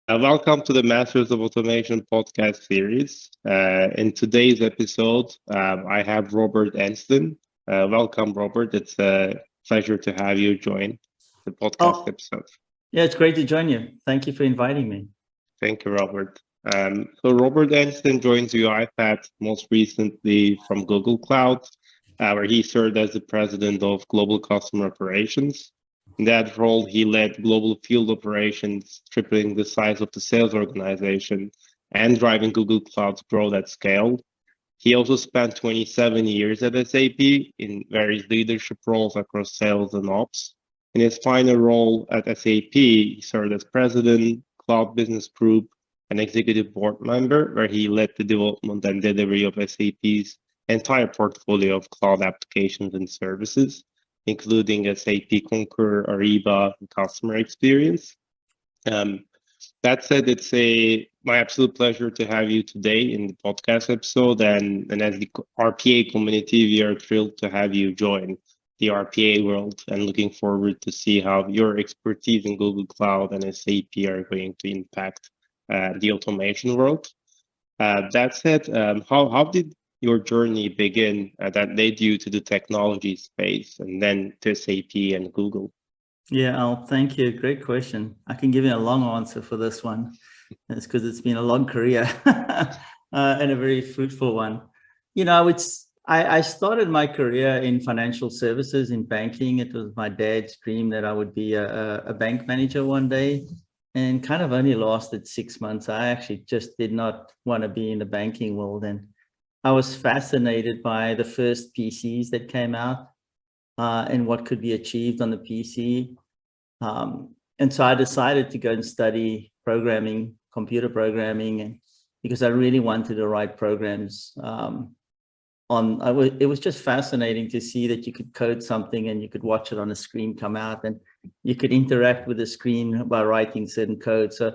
Welcome to the Masters of Automation podcast series. In today's episode, I have Robert Enslin. Welcome, Robert. It's a pleasure to have you join the podcast Oh, episode. yeah, it's great to join you. Thank you for inviting me. Thank you, Robert. So Robert Enslin joins UiPath most recently from Google Cloud, where he served as the president of Global Customer Operations. In that role, he led global field operations, tripling the size of the sales organization and driving Google Cloud's growth at scale. He also spent 27 years at SAP in various leadership roles across sales and ops. In his final role at SAP, he served as president, Cloud Business Group, and executive board member, where he led the development and delivery of SAP's entire portfolio of cloud applications and services, including SAP Concur, Ariba, and Customer Experience. That said, it's my absolute pleasure to have you today in the podcast episode. And as the RPA community, we are thrilled to have you join the RPA world and looking forward to see how your expertise in Google Cloud and SAP are going to impact the automation world. That said, how did your journey begin that led you to the technology space and then to SAP and Google? Yeah, thank you. Great question. I can give you a long answer for this one. It's because it's been a long career and a very fruitful one. You know, I started my career in financial services, in banking. It was my dad's dream that I would be a bank manager one day, and kind of only lasted 6 months. I actually just did not want to be in the banking world. And I was fascinated by the first PCs that came out and what could be achieved on the PC. And so I decided to go and study programming, computer programming, and because I really wanted to write programs it was just fascinating to see that you could code something and you could watch it on a screen come out, and you could interact with the screen by writing certain code. So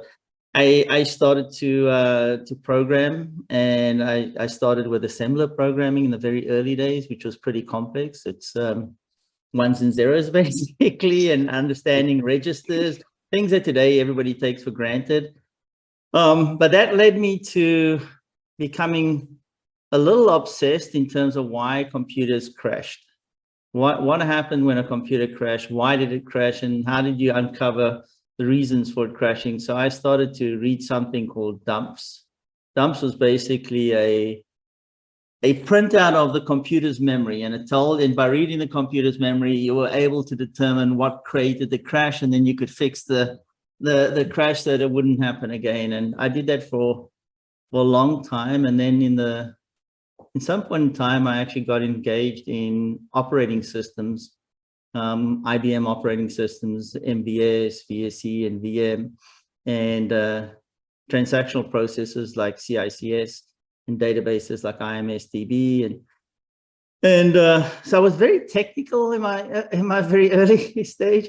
I started to program, and I started with assembler programming in the very early days, which was pretty complex. It's ones and zeros basically, and understanding registers, things that today everybody takes for granted. But that led me to becoming a little obsessed in terms of why computers crashed. What happened when a computer crashed? Why did it crash? And how did you uncover the reasons for it crashing? So I started to read something called dumps. Dumps was basically a printout of the computer's memory, and by reading the computer's memory, you were able to determine what created the crash, and then you could fix the crash so that it wouldn't happen again. And I did that for a long time. And then in some point in time, I actually got engaged in operating systems, IBM operating systems, MBS, VSE, and VM, and transactional processes like CICS, and databases like IMSDB, and so I was very technical in my very early stage,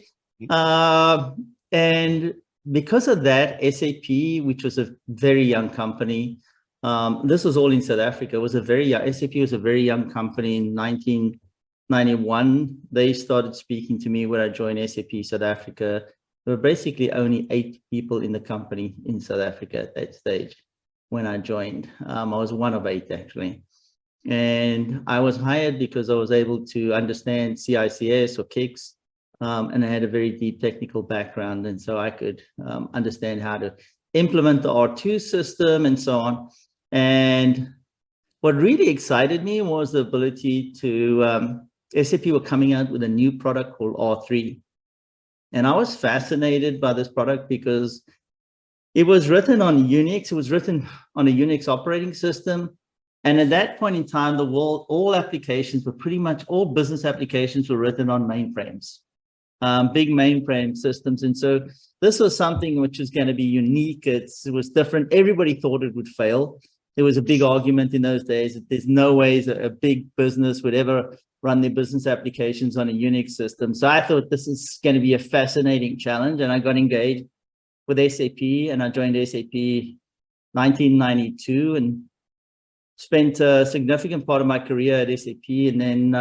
and because of that, SAP, which was a very young company, this was all in South Africa. SAP was a very young company in 1991. They started speaking to me when I joined SAP South Africa. There were basically only 8 people in the company in South Africa at that stage. When I joined, I was one of 8 actually, and I was hired because I was able to understand CICS or KICS, and I had a very deep technical background, and so I could understand how to implement the R2 system and so on. And what really excited me was the ability to SAP were coming out with a new product called R3, and I was fascinated by this product because it was written on Unix. It was written on a Unix operating system. And at that point in time, all applications were pretty much, all business applications were written on mainframes, big mainframe systems. And so this was something which was going to be unique. It was different. Everybody thought it would fail. There was a big argument in those days that there's no ways a big business would ever run their business applications on a Unix system. So I thought this is going to be a fascinating challenge. And I got engaged with SAP, and I joined SAP 1992, and spent a significant part of my career at SAP, and then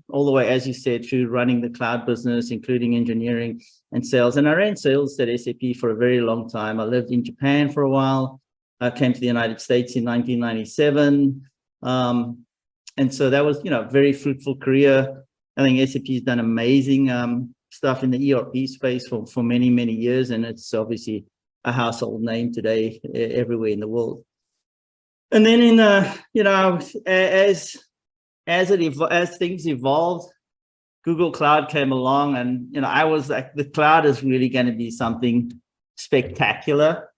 all the way, as you said, through running the cloud business, including engineering and sales. And I ran sales at SAP for a very long time. I lived in Japan for a while. I came to the United States in 1997. And so that was, a very fruitful career. I think SAP has done amazing stuff in the ERP space for many, many years. And it's obviously a household name today everywhere in the world. And then as things evolved, Google Cloud came along, and I was like, the cloud is really going to be something spectacular.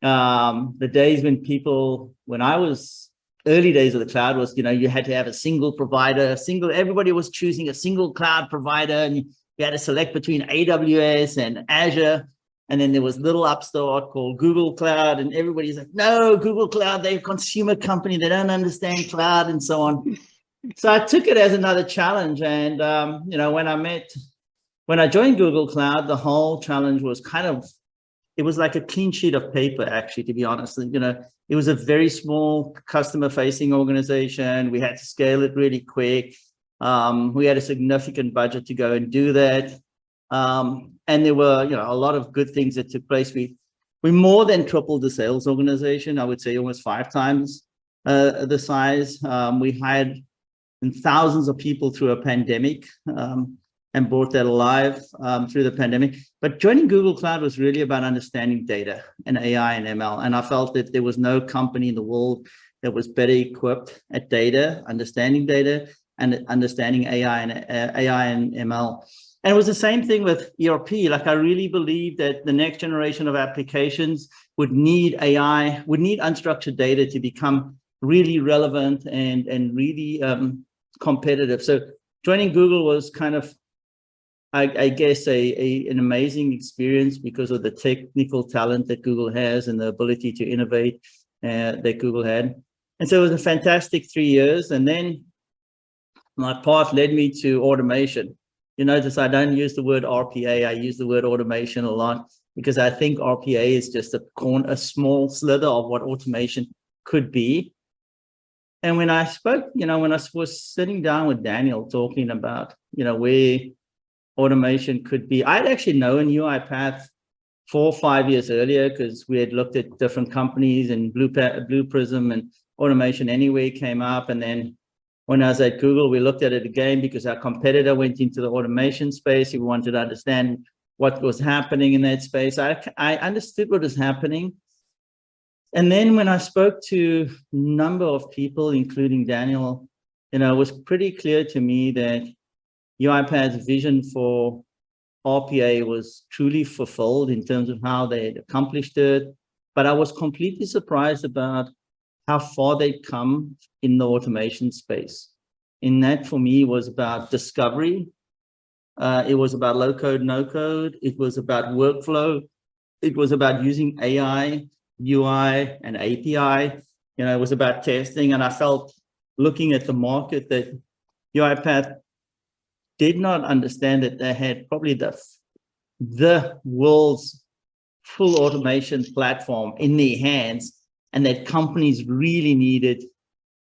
The days when I was early days of the cloud was, you had to have a single provider, everybody was choosing a single cloud provider, and you had to select between AWS and Azure. And then there was little upstart called Google Cloud, and everybody's like, no, Google Cloud, they're a consumer company, they don't understand cloud, and so on. So I took it as another challenge. And, when I joined Google Cloud, the whole challenge was it was like a clean sheet of paper, actually, to be honest. It was a very small customer-facing organization. We had to scale it really quick. We had a significant budget to go and do that. And there were, a lot of good things that took place. We more than tripled the sales organization. I would say almost 5 times the size. We hired thousands of people through a pandemic and brought that alive through the pandemic. But joining Google Cloud was really about understanding data and AI and ML. And I felt that there was no company in the world that was better equipped at understanding data, and understanding AI and ML. And it was the same thing with ERP. Like, I really believe that the next generation of applications would need AI, would need unstructured data to become really relevant and really competitive. So joining Google was I guess, an amazing experience because of the technical talent that Google has and the ability to innovate that Google had. And so it was a fantastic 3 years. And then my path led me to automation. You notice I don't use the word RPA. I use the word automation a lot because I think RPA is just a small slither of what automation could be. And when I spoke, when I was sitting down with Daniel talking about, where automation could be, I'd actually known UiPath 4 or 5 years earlier because we had looked at different companies, and Blue Prism and Automation Anywhere came up. And then when I was at Google, we looked at it again because our competitor went into the automation space. We wanted to understand what was happening in that space. I understood what was happening. And then when I spoke to a number of people, including Daniel, it was pretty clear to me that UiPath's vision for RPA was truly fulfilled in terms of how they had accomplished it. But I was completely surprised about how far they'd come in the automation space. And that, for me, was about discovery. It was about low code, no code. It was about workflow. It was about using AI, UI, and API. It was about testing. And I felt, looking at the market, that UiPath did not understand that they had probably the world's full automation platform in their hands, and that companies really needed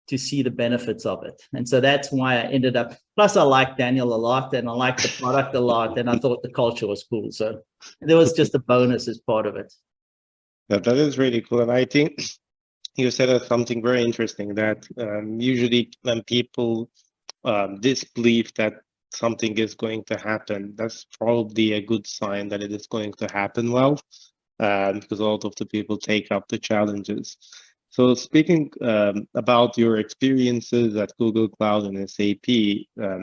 to see the benefits of it. And so that's why I ended up, plus I liked Daniel a lot, and I liked the product a lot, and I thought the culture was cool. So there was just a bonus as part of it. That is really cool. And I think you said something very interesting, that usually when people disbelieve that something is going to happen, that's probably a good sign that it is going to happen well, because a lot of the people take up the challenges. So speaking about your experiences at Google Cloud and SAP,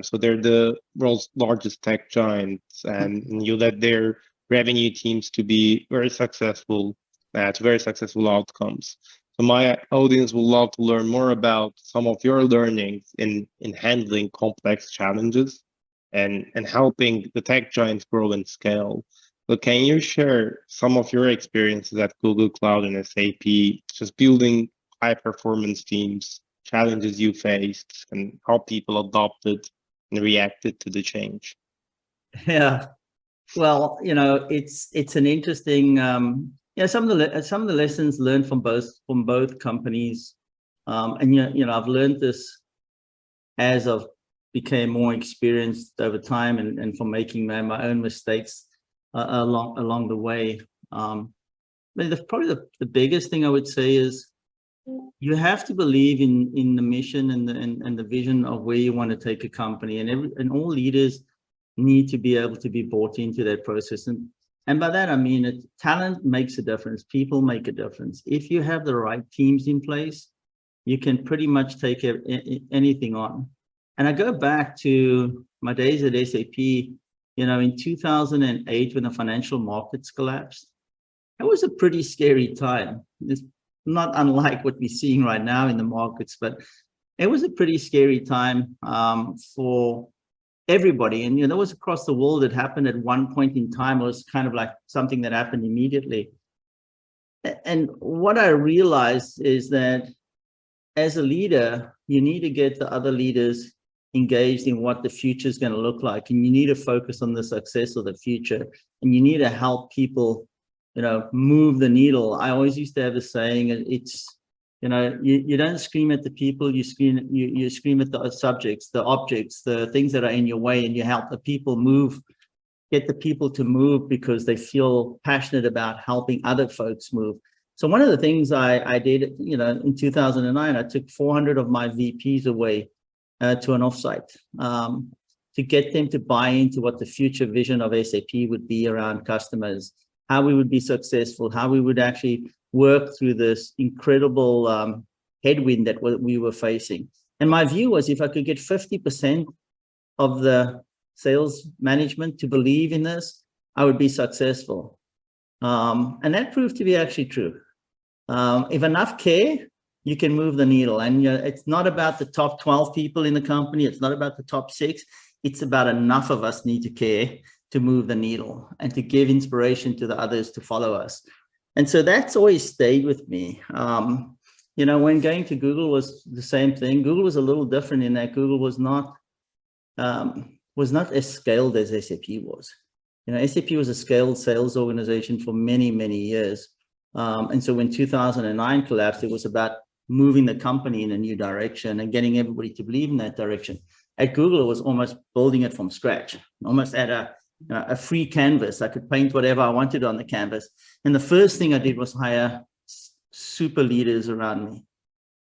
so they're the world's largest tech giants, and you led their revenue teams to be very successful, to very successful outcomes. So my audience would love to learn more about some of your learnings in handling complex challenges and helping the tech giants grow and scale. So can you share some of your experiences at Google Cloud and SAP, just building high performance teams, challenges you faced, and how people adopted and reacted to the change? Yeah, well, it's an interesting, some of the lessons learned from both companies And I've learned this as I've became more experienced over time, and from making my own mistakes along the way. But probably the biggest thing I would say is you have to believe in the mission and the vision of where you want to take a company, and all leaders need to be able to be bought into that process. And by that I mean talent makes a difference. People make a difference. If you have the right teams in place, you can pretty much take anything on. And I go back to my days at SAP, in 2008 when the financial markets collapsed. It was a pretty scary time. It's not unlike what we're seeing right now in the markets, but it was a pretty scary time for everybody. And that was across the world. It happened at one point in time. It was kind of like something that happened immediately. And what I realized is that as a leader, you need to get the other leaders engaged in what the future is going to look like. And you need to focus on the success of the future. And you need to help people, move the needle. I always used to have the saying, it's, you don't scream at the people, you scream at the subjects, the objects, the things that are in your way, and you help the people move, get the people to move because they feel passionate about helping other folks move. So one of the things I did, in 2009, I took 400 of my VPs away to an offsite to get them to buy into what the future vision of SAP would be around customers, how we would be successful, how we would actually work through this incredible headwind that we were facing. And my view was, if I could get 50% of the sales management to believe in this, I would be successful. And that proved to be actually true. If enough care, you can move the needle. And it's not about the top 12 people in the company. It's not about the top 6. It's about enough of us need to care to move the needle and to give inspiration to the others to follow us. And so that's always stayed with me. When going to Google was the same thing. Google was a little different in that Google was not as scaled as SAP was. SAP was a scaled sales organization for many, many years. And so when 2009 collapsed, it was about moving the company in a new direction and getting everybody to believe in that direction. At Google, it was almost building it from scratch, almost at a free canvas. I could paint whatever I wanted on the canvas. And the first thing I did was hire super leaders around me.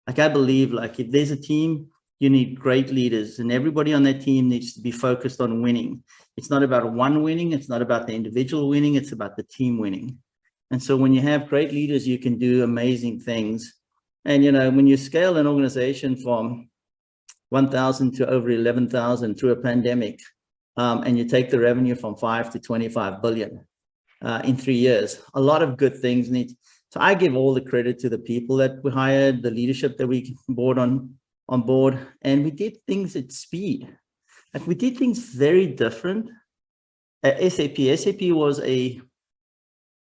Like, I believe, like, if there's a team, you need great leaders, and everybody on that team needs to be focused on winning. It's not about one winning. It's not about the individual winning. It's about the team winning. And so when you have great leaders, you can do amazing things. And, when you scale an organization from 1,000 to over 11,000 through a pandemic, and you take the revenue from 5 to 25 billion in 3 years, a lot of good things need. So I give all the credit to the people that we hired, the leadership that we brought on board, and we did things at speed. Like, we did things very different at SAP. SAP was a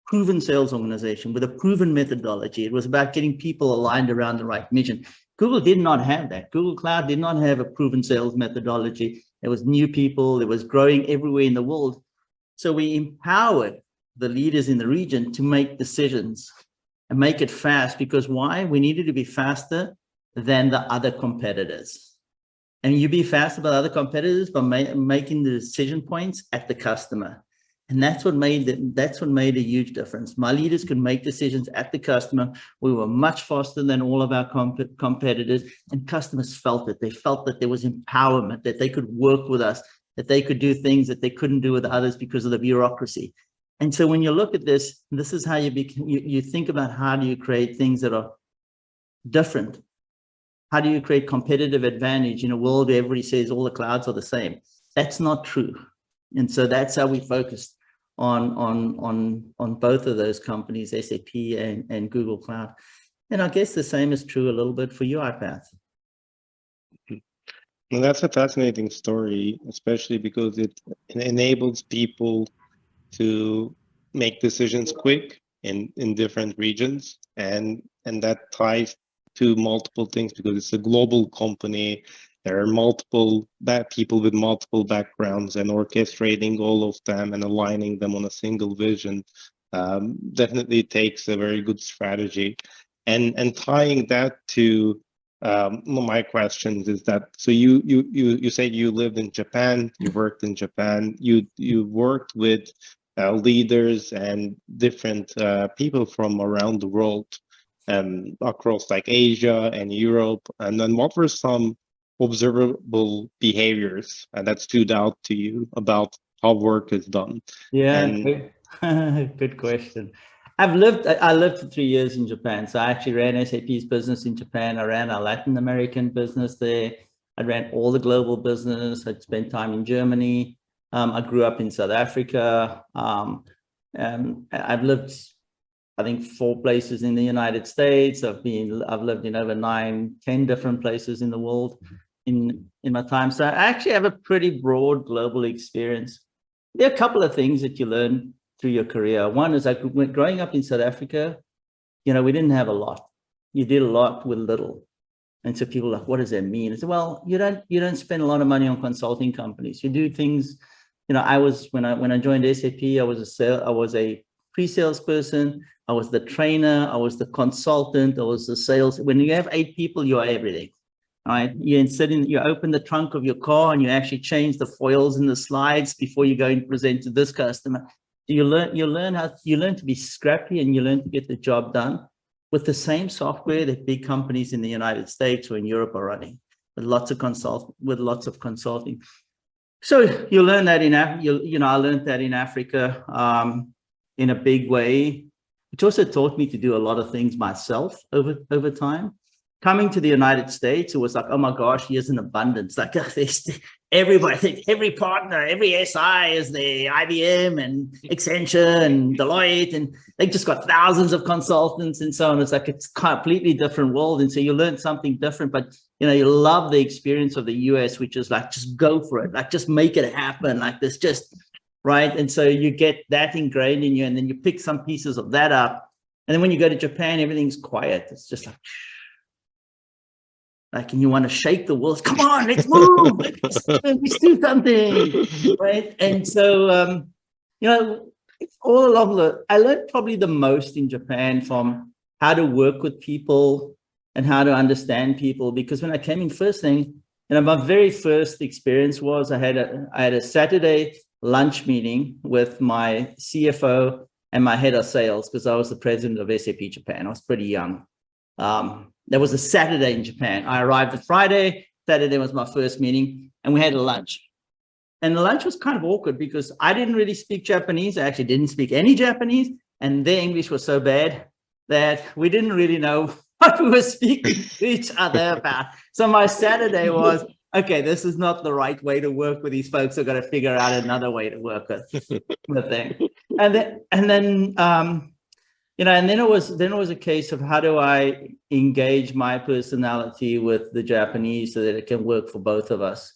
proven sales organization with a proven methodology. It was about getting people aligned around the right mission. Google did not have that. Google Cloud did not have a proven sales methodology. There was new people. It was growing everywhere in the world. So we empowered the leaders in the region to make decisions and make it fast. Because why? We needed to be faster than the other competitors. And you be faster than other competitors by making the decision points at the customer. And that's what made a huge difference. My leaders could make decisions at the customer. We were much faster than all of our competitors, and customers felt it. They felt that there was empowerment, that they could work with us, that they could do things that they couldn't do with others because of the bureaucracy. And so when you look at this is how you think about, how do you create things that are different? How do you create competitive advantage in a world where everybody says all the clouds are the same? That's not true. And so that's how we focused on both of those companies, SAP and Google Cloud. And I guess the same is true a little bit for UiPath. Well, that's a fascinating story, especially because it enables people to make decisions quick in different regions, and that ties to multiple things because it's a global company. There are multiple people with multiple backgrounds, and orchestrating all of them and aligning them on a single vision definitely takes a very good strategy. And tying that to my questions is that, so you said you lived in Japan, you worked in Japan, you worked with leaders and different people from around the world, across like Asia and Europe. And then what were some observable behaviors that stood out to you about how work is done? Yeah, And good question. I lived for 3 years in Japan. So I actually ran SAP's business in Japan. I ran our Latin American business there. I ran all the global business. I'd spent time in Germany. I grew up in South Africa. I've lived, I think, 4 places in the United States. I've lived in over 9, 10 different places in the world in my time. So I actually have a pretty broad global experience. There are a couple of things that you learn through your career. One is like growing up in South Africa, we didn't have a lot. You did a lot with little. And so people are like, what does that mean? I said, well, you don't spend a lot of money on consulting companies. You do things, when I joined SAP, I was a pre-sales person, I was the trainer, I was the consultant, I was the sales. When you have 8 people, you are everything. Right? You open the trunk of your car and you actually change the foils and the slides before you go and present to this customer. You learn to be scrappy, and you learn to get the job done with the same software that big companies in the United States or in Europe are running, with lots of consulting. So you learn that I learned that in Africa in a big way, which also taught me to do a lot of things myself over time. Coming to the United States, it was like, oh my gosh, here's an abundance. Like everybody, every partner, every SI is the IBM and Accenture and Deloitte, and they just got thousands of consultants and so on. It's like it's a completely different world. And so you learn something different, but you love the experience of the US, which is like, just go for it. Like, just make it happen. Like this, just right. And so you get that ingrained in you, and then you pick some pieces of that up. And then when you go to Japan, everything's quiet. It's just and you want to shake the walls. Come on, let's move. Let's do something, right? And so, all along I learned probably the most in Japan from how to work with people and how to understand people. Because when I came in, first thing, my very first experience was I had a Saturday lunch meeting with my CFO and my head of sales, because I was the president of SAP Japan. I was pretty young. There was a Saturday in Japan. I arrived at Friday. Saturday was my first meeting, and we had a lunch. And the lunch was kind of awkward because I didn't really speak Japanese. I actually didn't speak any Japanese, and their English was so bad that we didn't really know what we were speaking to each other about. So my Saturday was, okay, this is not the right way to work with these folks. I've got to figure out another way to work with them. And then it was a case of, how do I engage my personality with the Japanese so that it can work for both of us?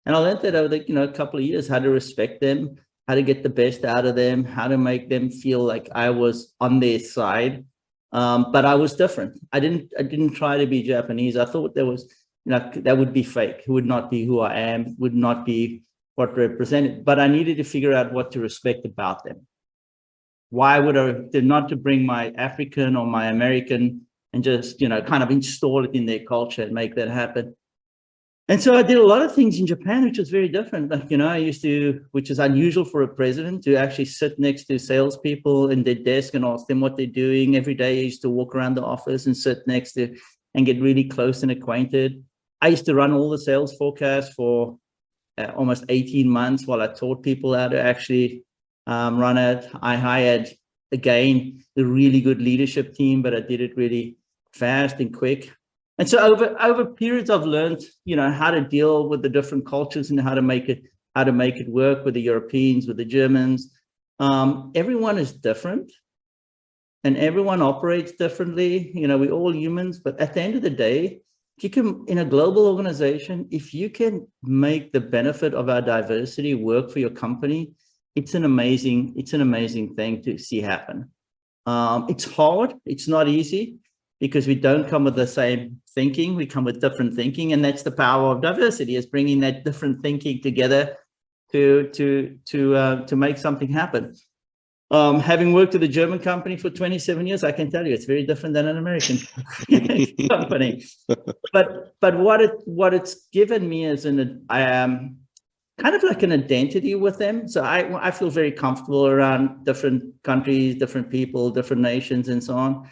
And I learned that over a couple of years, how to respect them, how to get the best out of them, how to make them feel like I was on their side. But I was different. I didn't try to be Japanese. I thought there was, that would be fake. It would not be who I am, would not be what represented. But I needed to figure out what to respect about them. Why would I not to bring my African or my American and just, kind of install it in their culture and make that happen? And so I did a lot of things in Japan, which was very different. Like, I used to, which is unusual for a president, to actually sit next to salespeople in their desk and ask them what they're doing. Every day I used to walk around the office and sit next to and get really close and acquainted. I used to run all the sales forecasts for almost 18 months while I taught people how to actually run it. I hired, again, a really good leadership team, but I did it really fast and quick. And so over periods, I've learned, how to deal with the different cultures and how to make it work with the Europeans, with the Germans. Everyone is different, and everyone operates differently. We're all humans, but at the end of the day, if you can, in a global organization, if you can make the benefit of our diversity work for your company, it's an amazing thing to see happen. It's hard. It's not easy because we don't come with the same thinking. We come with different thinking, and that's the power of diversity, is bringing that different thinking together to make something happen. Having worked at a German company for 27 years, I can tell you it's very different than an American company. But what it's given me is kind of like an identity with them. So I feel very comfortable around different countries, different people, different nations, and so on,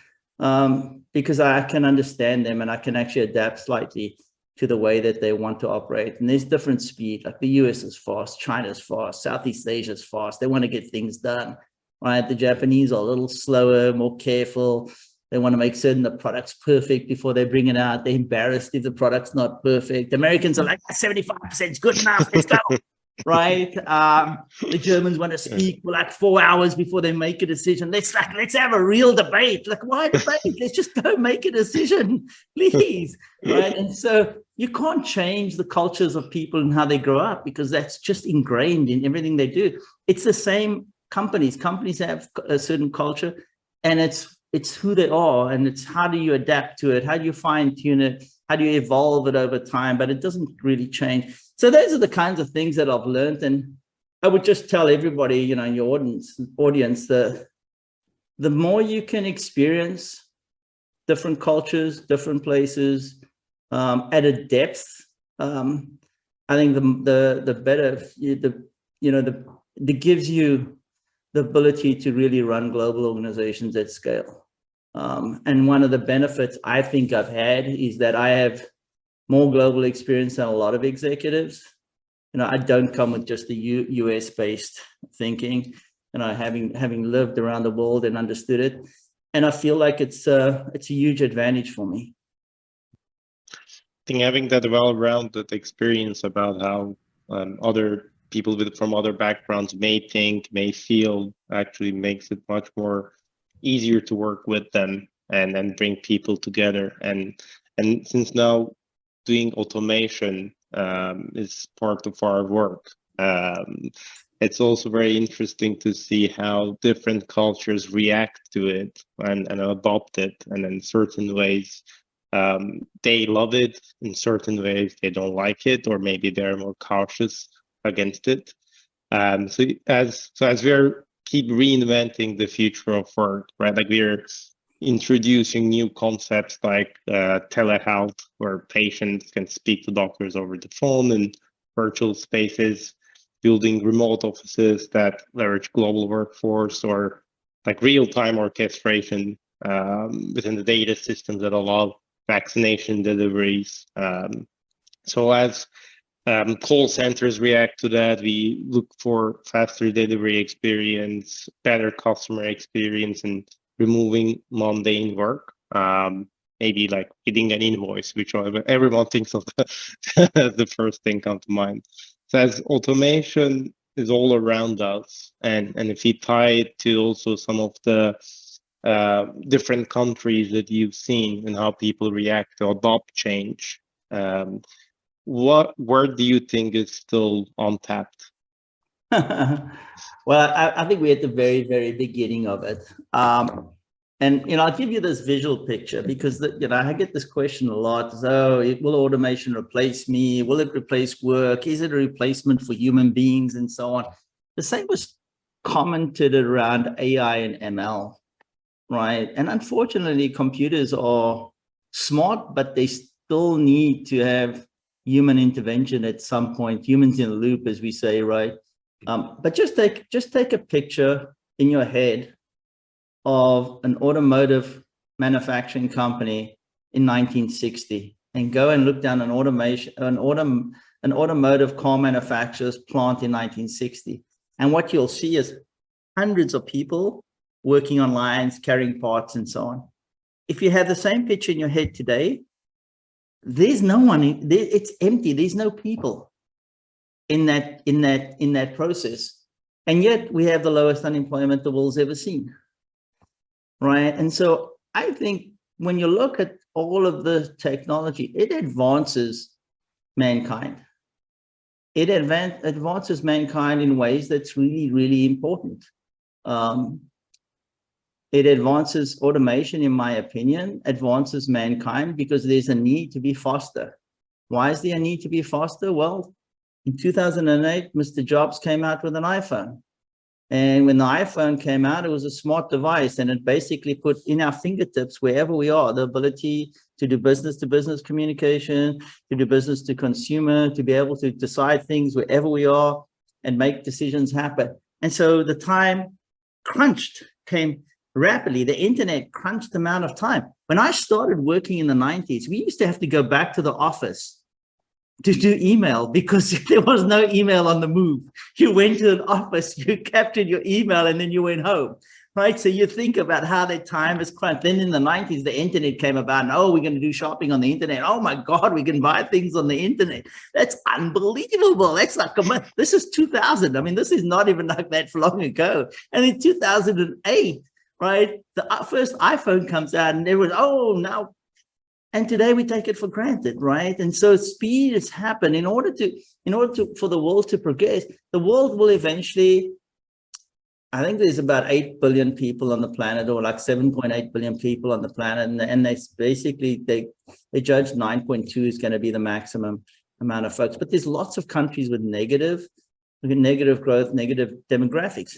because I can understand them and I can actually adapt slightly to the way that they want to operate. And there's different speed. Like the US is fast, China's fast, Southeast Asia is fast. They want to get things done, right? The Japanese are a little slower, more careful. They want to make certain the product's perfect before they bring it out. They're embarrassed if the product's not perfect. The Americans are like, 75% is good enough. Let's go. Right? The Germans want to speak for like 4 hours before they make a decision. Let's have a real debate. Like, why debate? Let's just go make a decision, please. Right? And so you can't change the cultures of people and how they grow up, because that's just ingrained in everything they do. It's the same companies. Companies have a certain culture, and it's who they are, and it's how do you adapt to it? How do you fine tune it? How do you evolve it over time? But it doesn't really change. So those are the kinds of things that I've learned. And I would just tell everybody, you know, in your audience, the more you can experience different cultures, different places, at a depth, I think the better, that gives you the ability to really run global organizations at scale. And one of the benefits I think I've had is that I have more global experience than a lot of executives. You know, I don't come with just the US-based thinking, you know, having lived around the world and understood it. And I feel like it's a huge advantage for me. I think having that well-rounded experience about how other people from other backgrounds may think, may feel, actually makes it much more easier to work with them and bring people together. And since now doing automation is part of our work, it's also very interesting to see how different cultures react to it and adopt it. And in certain ways, they love it. In certain ways, they don't like it, or maybe they're more cautious against it. So as we're keep reinventing the future of work, right? Like we're introducing new concepts like telehealth, where patients can speak to doctors over the phone in virtual spaces, building remote offices that leverage global workforce, or like real-time orchestration within the data systems that allow vaccination deliveries. So as call centers react to that, we look for faster delivery experience, better customer experience, and removing mundane work. Maybe like getting an invoice, which everyone thinks of as the first thing come to mind. So as automation is all around us, and if you tie it to also some of the different countries that you've seen and how people react to adopt change, where do you think is still untapped? Well, I think we're at the very, very beginning of it. And, you know, I'll give you this visual picture because, you know, I get this question a lot. So will automation replace me? Will it replace work? Is it a replacement for human beings and so on? The same was commented around AI and ML, right? And unfortunately, computers are smart, but they still need to have human intervention at some point, humans in the loop, as we say, right? But just take a picture in your head of an automotive manufacturing company in 1960 and go and look down an automotive car manufacturer's plant in 1960. And what you'll see is hundreds of people working on lines, carrying parts and so on. If you have the same picture in your head today, there's no one, it's empty. There's no people in that process. And yet we have the lowest unemployment the world's ever seen, right? And so I think when you look at all of the technology, it advances mankind. It advances mankind in ways that's really, really important. It advances automation, in my opinion, advances mankind because there's a need to be faster. Why is there a need to be faster? Well, in 2008, Mr. Jobs came out with an iPhone. And when the iPhone came out, it was a smart device, and it basically put in our fingertips, wherever we are, the ability to do business-to-business communication, to do business-to-consumer, to be able to decide things wherever we are and make decisions happen. And so the time crunched came rapidly. The internet crunched the amount of time. When I started working in the 90s, we used to have to go back to the office to do email because there was no email on the move. You went to an office, you captured your email, and then you went home, right? So you think about how that time is crunched. Then in the 90s, the internet came about, and we're going to do shopping on the internet. Oh my God, we can buy things on the internet. That's unbelievable. That's like, this is 2000. I mean, this is not even like that long ago. And in 2008, right, the first iPhone comes out, and everyone, now. And today we take it for granted, right? And so speed has happened. In order for the world to progress, the world will eventually, I think there's about 8 billion people on the planet, or like 7.8 billion people on the planet. And they basically, they judge 9.2 is going to be the maximum amount of folks. But there's lots of countries with negative growth, negative demographics.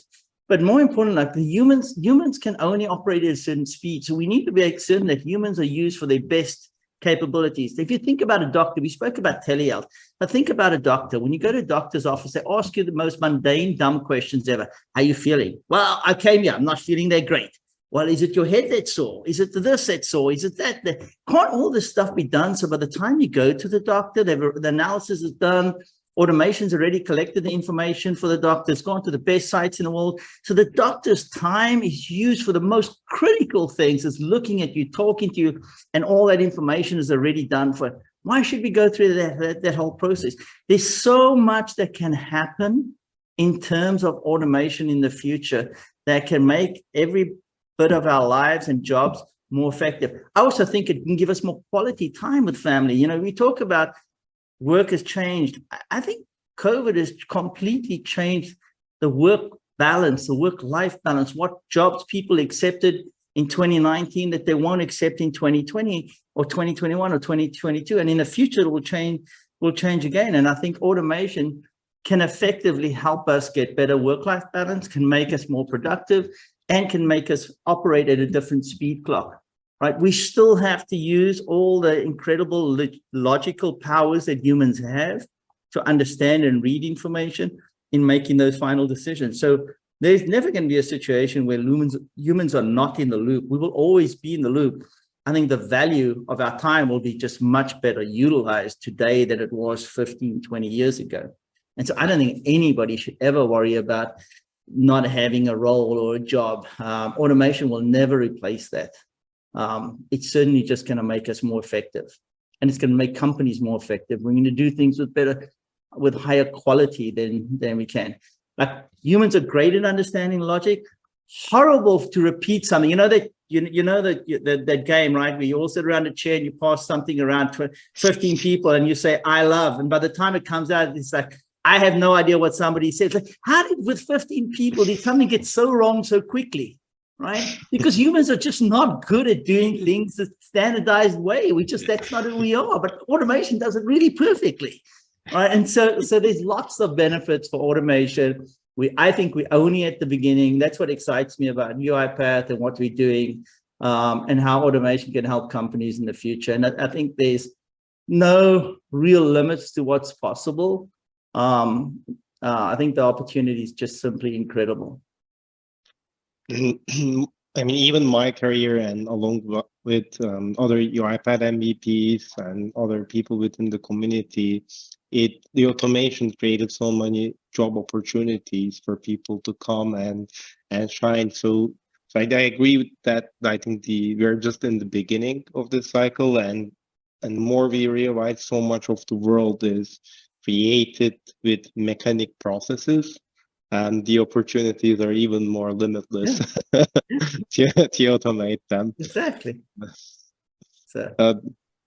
But more important, like the humans can only operate at a certain speed. So we need to be certain that humans are used for their best capabilities. If you think about a doctor, we spoke about telehealth, but think about a doctor. When you go to a doctor's office, they ask you the most mundane, dumb questions ever. How are you feeling? Well, I came here. I'm not feeling that great. Well, is it your head that's sore? Is it this that's sore? Is it that? Can't all this stuff be done? So by the time you go to the doctor, the analysis is done. Automation's already collected the information for the doctor. It's gone to the best sites in the world. So the doctor's time is used for the most critical things. It's looking at you, talking to you, and all that information is already done for. Why should we go through that whole process? There's so much that can happen in terms of automation in the future that can make every bit of our lives and jobs more effective. I also think it can give us more quality time with family. You know, we talk about work has changed. I think COVID has completely changed the work balance, the work-life balance, what jobs people accepted in 2019 that they won't accept in 2020 or 2021 or 2022. And in the future, it will change again. And I think automation can effectively help us get better work-life balance, can make us more productive, and can make us operate at a different speed clock. Right, we still have to use all the incredible logical powers that humans have to understand and read information in making those final decisions. So there's never going to be a situation where humans are not in the loop. We will always be in the loop. I think the value of our time will be just much better utilized today than it was 15, 20 years ago. And so I don't think anybody should ever worry about not having a role or a job. Automation will never replace that. It's certainly just going to make us more effective, and it's going to make companies more effective. We're going to do things with higher quality than we can. Like humans are great at understanding logic, horrible to repeat something. You know that game, right? Where you all sit around a chair and you pass something around 15 people and you say, I love. And by the time it comes out, it's like, I have no idea what somebody said. Like, how did with 15 people, did something get so wrong so quickly? Right? Because humans are just not good at doing things the standardized way. That's not who we are, but automation does it really perfectly. Right. And so there's lots of benefits for automation. I think we're only at the beginning. That's what excites me about UiPath and what we're doing, and how automation can help companies in the future. And I think there's no real limits to what's possible. I think the opportunity is just simply incredible. I mean, even my career and along with other UiPath MVPs and other people within the community, the automation created so many job opportunities for people to come and shine. So I agree with that. I think we're just in the beginning of this cycle, and the more we realize so much of the world is created with mechanic processes, and the opportunities are even more limitless to automate them. Exactly. So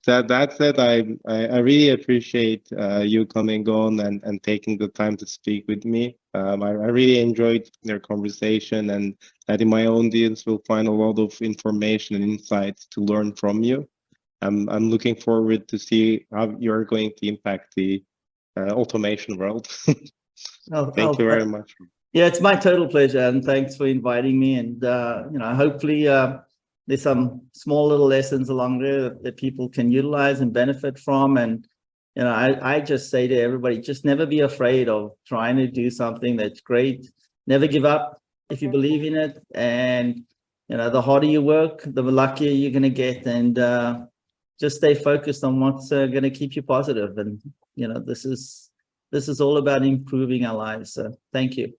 that said, I really appreciate you coming on and taking the time to speak with me. I really enjoyed your conversation, and I think my audience will find a lot of information and insights to learn from you. I'm looking forward to see how you're going to impact the automation world. Thank you very much. Yeah, it's my total pleasure, and thanks for inviting me. And hopefully there's some small little lessons along there that people can utilize and benefit from. And I just say to everybody, just never be afraid of trying to do something that's great. Never give up if you believe in it. And the harder you work, the luckier you're going to get. And just stay focused on what's going to keep you positive. And this is all about improving our lives. So thank you.